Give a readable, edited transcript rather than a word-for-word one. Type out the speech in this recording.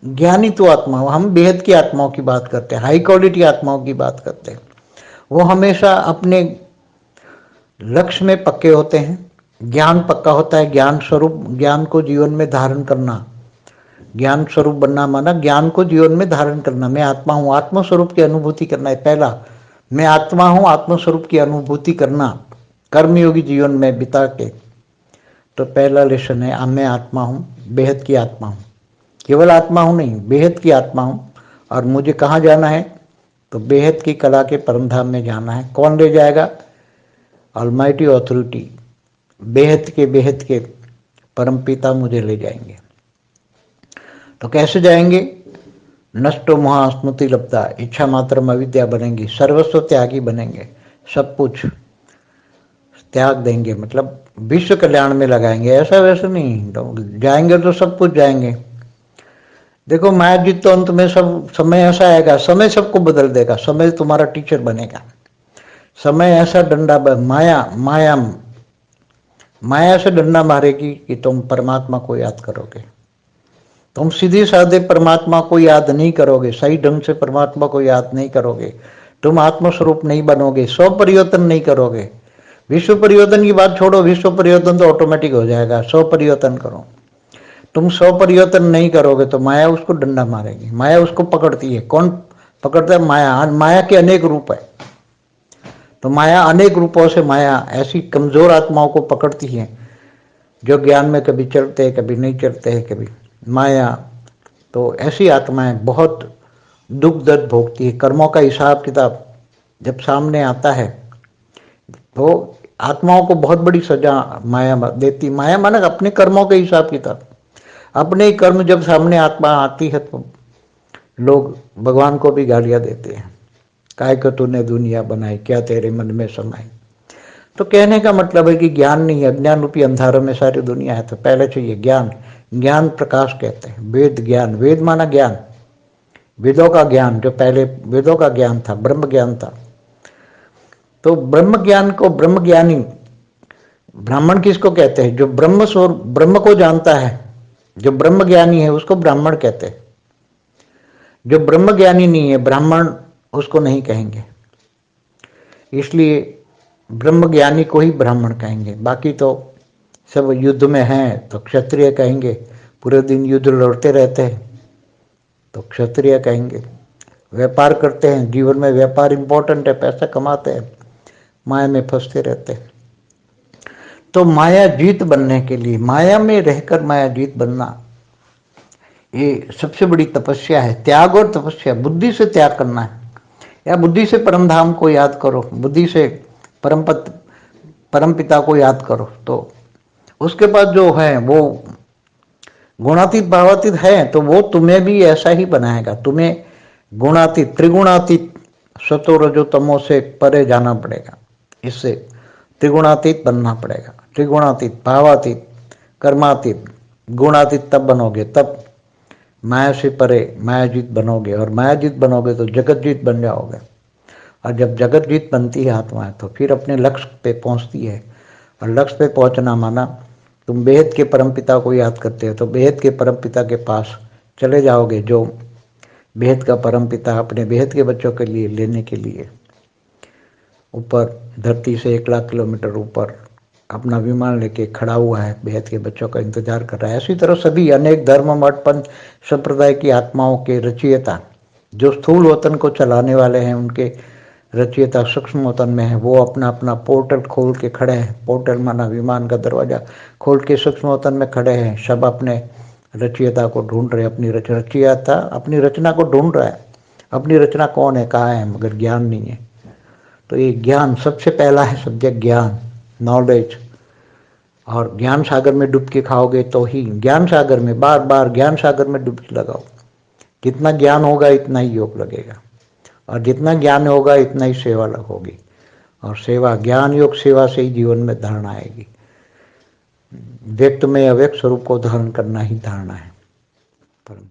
ज्ञानी तो आत्मा, हम बेहद की आत्माओं की बात करते हैं, हाई क्वालिटी आत्माओं की बात करते हैं। वो हमेशा अपने लक्ष्य में पक्के होते हैं। ज्ञान पक्का होता है, ज्ञान स्वरूप, ज्ञान को जीवन में धारण करना, ज्ञान स्वरूप बनना माना ज्ञान को जीवन में धारण करना। मैं आत्मा हूँ, आत्म स्वरूप की अनुभूति करना है पहला। मैं आत्मा हूँ, आत्म स्वरूप की अनुभूति करना कर्मयोगी जीवन में बिता के। तो पहला लेसन है, मैं आत्मा हूँ, बेहद की आत्मा हूँ। केवल आत्मा हूँ नहीं, बेहद की आत्मा हूँ। और मुझे कहाँ जाना है? तो बेहद की कला के परमधाम में जाना है। कौन ले जाएगा? ऑलमाइटी ऑथोरिटी, बेहद के परमपिता मुझे ले जाएंगे। तो कैसे जाएंगे? नष्टो महास्मृति लब्धा, इच्छा मात्र अविद्या बनेंगी, सर्वस्व त्यागी बनेंगे, सब कुछ त्याग देंगे, मतलब विश्व कल्याण में लगाएंगे। ऐसा वैसे नहीं, तो जाएंगे तो सब कुछ जाएंगे। देखो माया जीत तो अंत में सब समय ऐसा आएगा, समय सबको बदल देगा, समय तुम्हारा टीचर बनेगा। समय ऐसा डंडा माया से डंडा मारेगी कि तुम परमात्मा को याद करोगे। तुम सीधे साधे परमात्मा को याद नहीं करोगे, सही ढंग से परमात्मा को याद नहीं करोगे, तुम आत्मस्वरूप नहीं बनोगे, स्व परिवर्तन नहीं करोगे। विश्व परिवर्तन की बात छोड़ो, विश्व परिवर्तन तो ऑटोमेटिक हो जाएगा, स्व परिवर्तन करो। तुम स्व परिवर्तन नहीं करोगे तो माया उसको डंडा मारेगी, माया उसको पकड़ती है। कौन पकड़ता है? माया। माया के अनेक रूप है, तो माया अनेक रूपों से माया ऐसी कमजोर आत्माओं को पकड़ती है जो ज्ञान में कभी चलते हैं, कभी नहीं चलते हैं, कभी माया। तो ऐसी आत्माएं बहुत दुख दर्द भोगती है। कर्मों का हिसाब किताब जब सामने आता है तो आत्माओं को बहुत बड़ी सजा माया देती। माया माना अपने कर्मों के हिसाब किताब, अपने कर्म जब सामने आत्मा आती है तो लोग भगवान को भी गालियां देते हैं, काय को तूने दुनिया बनाई, क्या तेरे मन में समाई। तो कहने का मतलब है कि ज्ञान नहीं, अज्ञान रूपी अंधारों में सारी दुनिया है। तो पहले चाहिए ज्ञान। ज्ञान प्रकाश कहते हैं, वेद ज्ञान, वेद माना ज्ञान, वेदों का ज्ञान, जो पहले वेदों का ज्ञान था, ब्रह्म ज्ञान था। तो ब्रह्म ज्ञान को ब्रह्म ज्ञानी, ब्राह्मण किसको कहते हैं? जो ब्रह्म स्वरूप, ब्रह्म को जानता है, जो ब्रह्म ज्ञानी है उसको ब्राह्मण कहते हैं। जो ब्रह्म ज्ञानी नहीं है, ब्राह्मण उसको नहीं कहेंगे। इसलिए ब्रह्म ज्ञानी को ही ब्राह्मण कहेंगे। बाकी तो सब युद्ध में हैं तो क्षत्रिय कहेंगे, पूरे दिन युद्ध लड़ते रहते हैं तो क्षत्रिय कहेंगे। व्यापार करते हैं, जीवन में व्यापार इंपॉर्टेंट है, पैसा कमाते हैं, माया में फंसते रहते हैं। तो माया जीत बनने के लिए, माया में रहकर माया जीत बनना, ये सबसे बड़ी तपस्या है। त्याग और तपस्या, बुद्धि से त्याग करना है, या बुद्धि से परम धाम को याद करो, बुद्धि से परम पिता को याद करो। तो उसके बाद जो है वो गुणातीत भावातीत है, तो वो तुम्हें भी ऐसा ही बनाएगा। तुम्हें गुणातीत, त्रिगुणातीत, सतो रजो तमो से परे जाना पड़ेगा। इससे त्रिगुणातीत बनना पड़ेगा। त्रिगुणातीत, भावातीत, कर्मातीत, गुणातीत तब बनोगे, तब माया से परे मायाजीत बनोगे। और मायाजीत बनोगे तो जगतजीत बन जाओगे। और जब जगतजीत बनती है आत्मा तो फिर अपने लक्ष्य पे पहुंचती है। और लक्ष्य पे पहुंचना माना तुम बेहद के परमपिता को याद करते हो तो बेहद के परमपिता के पास चले जाओगे, जो बेहद का परमपिता अपने बेहद के बच्चों के लिए लेने के लिए ऊपर धरती से 1 लाख किलोमीटर ऊपर अपना विमान लेके खड़ा हुआ है, बेहद के बच्चों का इंतजार कर रहा है। इसी तरह सभी अनेक धर्म मठ पंथ संप्रदाय की आत्माओं के रचयिता, जो स्थूल वतन को चलाने वाले हैं, उनके रचयिता सूक्ष्म वतन में है, वो अपना अपना पोर्टल खोल के खड़े हैं। पोर्टल माना विमान का दरवाजा खोल के सूक्ष्म वतन में खड़े हैं। सब अपने रचयिता को ढूंढ रहे, अपनी रचयिता अपनी रचना को ढूंढ रहा है। अपनी रचना कौन है, कहाँ है, मगर ज्ञान नहीं है। तो ये ज्ञान सबसे पहला है सब्जेक्ट, ज्ञान, नॉलेज। और ज्ञान सागर में डुबकी खाओगे तो ही, ज्ञान सागर में बार बार ज्ञान सागर में डुबकी लगाओ। जितना ज्ञान होगा इतना ही योग लगेगा, और जितना ज्ञान होगा इतना ही सेवा होगी। और सेवा, ज्ञान योग सेवा से ही जीवन में धारणा आएगी। व्यक्त में अव्यक्त स्वरूप को धारण करना ही धारणा है। परम